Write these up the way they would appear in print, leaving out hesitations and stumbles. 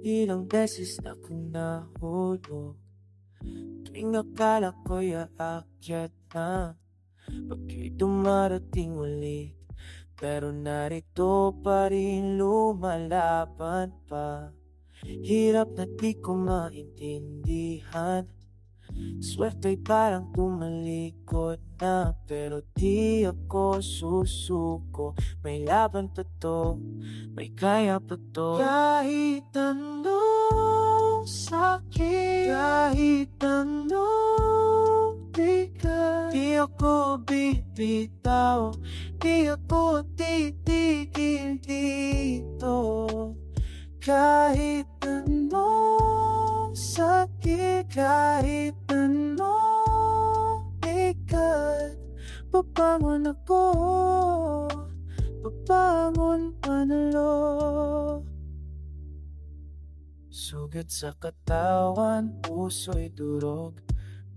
Ilang beses na kong nahulog, tuwing akala ko'y aakyat na, pagka'y dumarating ulit. Pero narito pa rin, lumalaban pa. Hirap na di ko maintindihan, swerte'y parang tumalikod na. Pero di ako susuko, may laban pa to, may kaya pa to. Kahit anong sakit, kahit anong bigat, di ako bibitaw, di ako titigil dito. Kahit anong sakit, kahit anong bigat, babangon ako, babangon panalo. Sugat sa katawan, puso'y durog,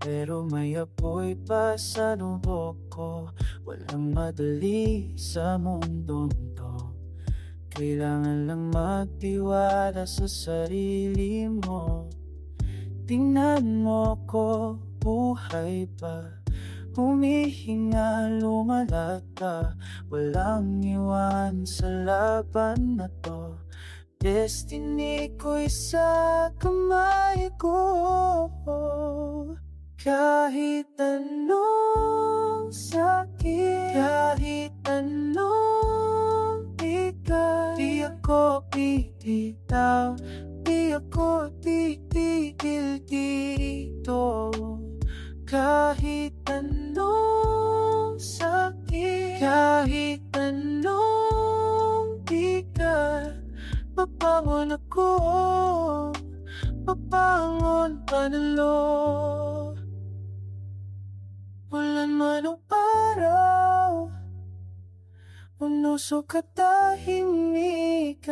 pero may apoy pa sa nubok ko. Walang madali sa mundong to, kailangan lang magtiwala sa sarili mo. Tingnan mo ko, buhay pa, humihinga, lumalata, walang iwan sa laban na to. Destiny ko'y sa kamay ko. Kahit anong sakit, kahit anong bigat, di ako bibitaw, di ako titigil dito. Kahit anong sakit, kahit anong bigat, babangon ako, babangon panalo. Ulan man o araw, unusok at tahimikan,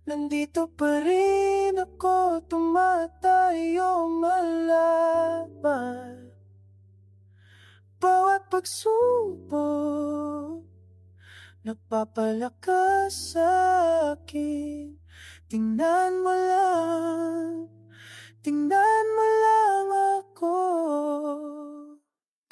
nandito pa rin ako, tumatayo malaban. Bawat pagsubok, nagpapalakas sa akin. Tingnan mo lang, tingnan mo lang ako.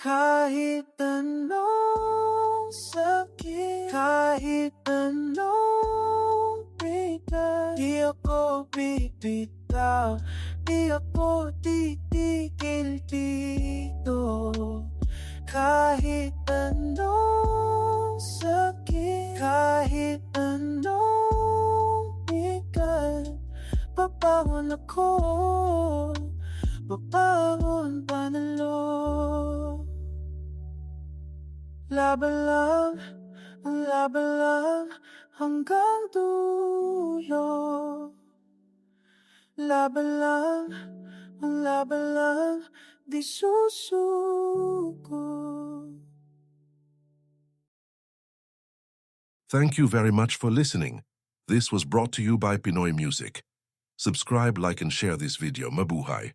Kahit anong sakit, kahit anong bigat, di ako bibitaw, di ako titigil dito. Kahit anong sakit, kahit anong bigat, babangon ako, babangon panalo. Laban lang, ang laban lang, hanggang dulo. Laban lang, ang laban lang, di susuko. Thank you very much for listening. This was brought to you by Pinoy Music. Subscribe, like, and share this video. Mabuhay.